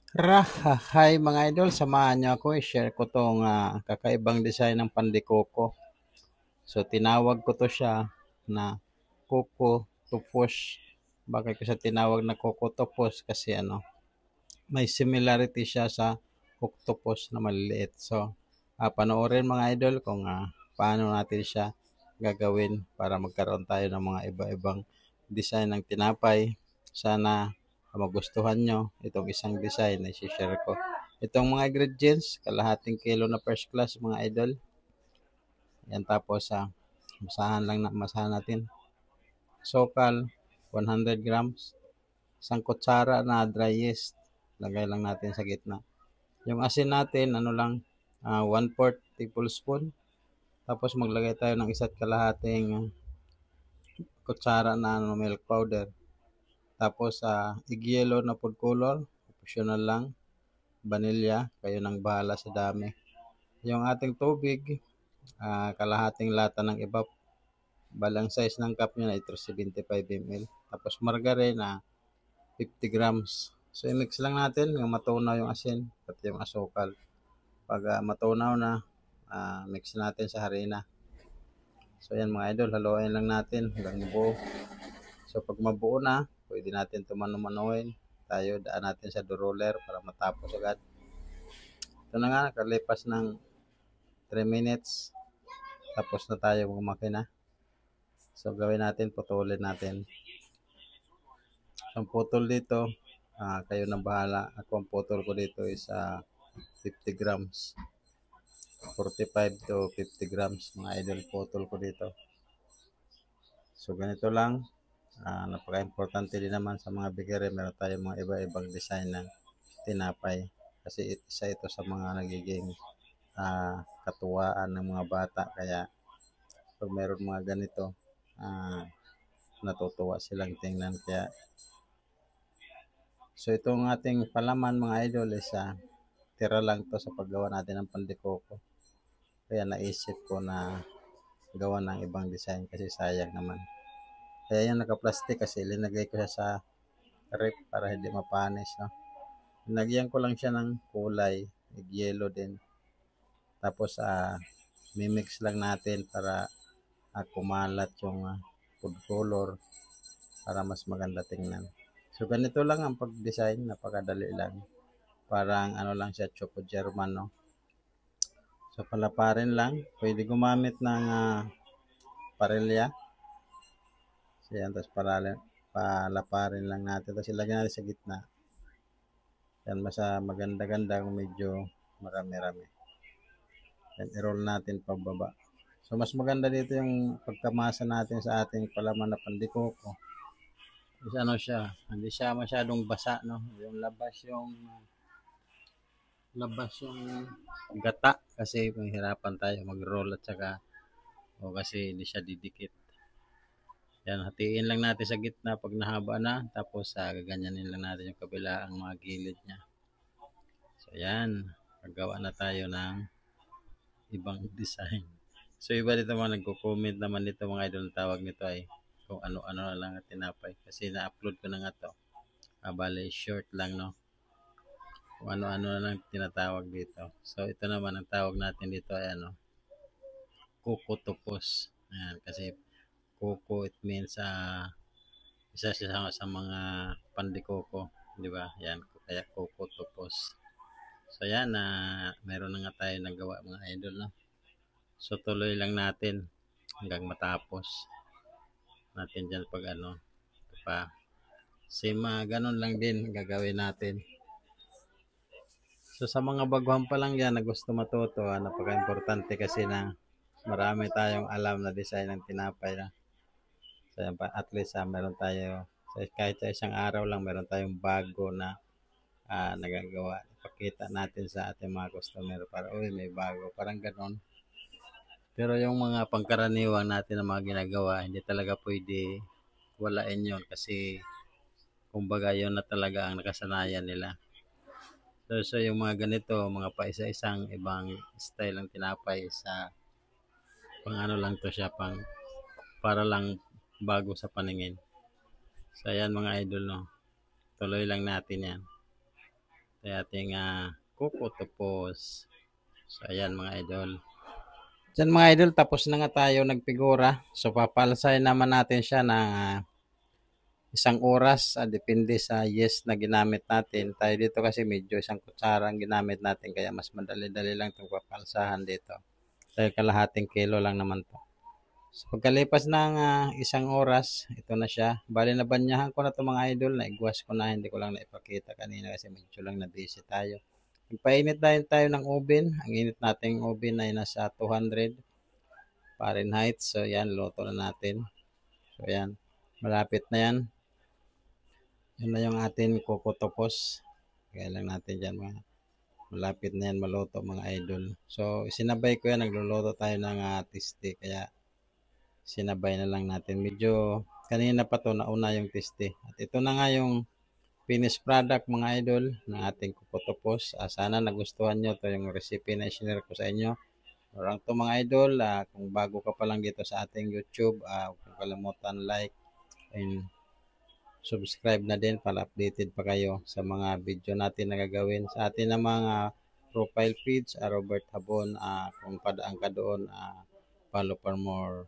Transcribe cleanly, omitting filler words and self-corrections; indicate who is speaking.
Speaker 1: Hi mga idol, samahan niyo ako i-share ko tong kakaibang design ng pandikoko. So tinawag ko to siya na Coco Tupos. Bakit ko siya tinawag na Coco Tupos? Kasi may similarity siya sa octopus na maliliit. So panoorin mga idol kung paano natin siya gagawin para magkaroon tayo ng mga iba-ibang design ng tinapay. Sana magustuhan nyo itong isang design na i-share ko. Itong mga ingredients, kalahating kilo na first class mga idol. Yan tapos masahan natin. Sokal, 100 grams. Isang kutsara na dry yeast. Lagay lang natin sa gitna. Yung asin natin, 1/4 tablespoon. Tapos maglagay tayo ng isa't kalahating kutsara na milk powder. Tapos igyelo na food color, optional lang. Vanilla, kayo nang bahala sa dami. Yung ating tubig, kalahating lata ng ibap. Balang size ng cup nyo na ito 75 ml. Tapos margarine na 50 grams. So i-mix lang natin yung matunaw yung asin at yung asukal. Pag matunaw na, mix natin sa harina. So yan mga idol, haluin lang natin hanggang mabuo. So pag mabuo na, pwede natin tumano-manoin. Tayo daan natin sa dough roller para matapos agad. Ito na nga, nakalipas ng 3 minutes. Tapos na tayo magmakina. So gawin natin, putulin natin. Ang putol dito, kayo na bahala. Ako ang putol ko dito is 50 grams. 45 to 50 grams mga idol putol ko dito. So ganito lang. Napaka-importante din naman sa mga bigere. Meron tayong mga iba-ibang design ng tinapay. Kasi isa ito sa mga nagiging katuwaan ng mga bata. Kaya pag meron mga ganito, natutuwa silang tingnan. Kaya so itong ating palaman mga idol is tira lang to sa paggawa natin ng pandikoko. Kaya naisip ko na gawa ng ibang design kasi sayang naman. Kaya yung naka-plastic kasi linagay ko siya sa rep para hindi mapanis. No? Linagyan ko lang siya ng kulay, yellow din. Tapos mimix lang natin para kumalat yung food color para mas maganda tingnan. So ganito lang ang pag-design, napakadali lang. Parang lang siya, choco German, no? So palaparin lang, pwede gumamit ng parilya. So yan, tapos palaparin lang natin. Tapos ilagay natin sa gitna. Yan, basta maganda-ganda kung medyo marami-rami. Yan, i-roll natin pababa. So mas maganda dito yung pagkamasa natin sa ating palaman na pandikoko. Kasi siya, hindi siya masyadong basa, no? Yung labas yung gata kasi mahirapan tayo mag-roll at saka kasi hindi siya didikit. Yan, hatiin lang natin sa gitna pag nahaba na, tapos gaganyanin lang natin yung kabila ang mga gilid niya. So yan, magawa na tayo ng ibang design. So iba dito mga nagko-comment naman dito mga idol, tawag nito ay kung ano-ano na lang at tinapay kasi na-upload ko na nga to. Bale short lang, no? Kung ano-ano na lang tinatawag dito. So ito naman ang tawag natin dito ay Coco Tupos. Ayan, kasi Coco it means isa siya sa mga pandikoko, di ba? Yan, kaya Coco Tupos. So yan, meron na nga tayo nagawa mga idol, no? So tuloy lang natin hanggang matapos natin dyan pag pa. Same, ganun lang din gagawin natin. So sa mga baguhan pa lang yan na gusto matuto, napaka-importante kasi na marami tayong alam na design ng tinapay na. So yan pa, at least meron tayo, kahit sa isang araw lang meron tayong bago na nagagawa. Ipakita natin sa ating mga customer para, uy, may bago. Parang ganon. Pero yung mga pangkaraniwang natin na mga ginagawa, hindi talaga pwede walain yon kasi kumbaga yun na talaga ang nakasanayan nila. So yung mga ganito, mga paisa-isang ibang style ng tinapay sa lang to siya, para lang bago sa paningin. So yan mga idol, no? Tuloy lang natin yan. Ito yung ating kukutupos. So, ayan mga idol. Diyan mga idol, tapos na nga tayo nagpigura. So, papalsay naman natin siya ng isang oras. Depende sa yes na ginamit natin. Tayo dito kasi medyo isang kutsara ang ginamit natin. Kaya mas madali-dali lang itong papalsahan dito. Dahil kalahating kilo lang naman to. So, pagkalipas ng isang oras, ito na siya. Bali na banyahan ko na ito mga idol. Naigwas ko na, hindi ko lang naipakita kanina kasi medyo lang na-busy tayo. Ipainit tayo ng oven. Ang init nating oven ay nasa 200 Fahrenheit. So, yan, luto na natin. So, yan. Malapit na yan. Yan na yung ating kukutopos. Kaya lang natin dyan mga malapit na yan maluto mga idol. So, sinabay ko yan. Nagluluto tayo ng tiste. Kaya, sinabay na lang natin. Medyo, kanina pa to nauna yung tiste. At ito na nga yung finished product mga idol ng ating kukutopos. Sana nagustuhan nyo to yung recipe na i-share ko sa inyo. Orang to mga idol, kung bago ka pa lang dito sa ating YouTube, huwag kang kalimutan like and subscribe na din para updated pa kayo sa mga video natin na gagawin sa atin ng mga profile page, Robert Habon. Kung padaan ka doon, follow for more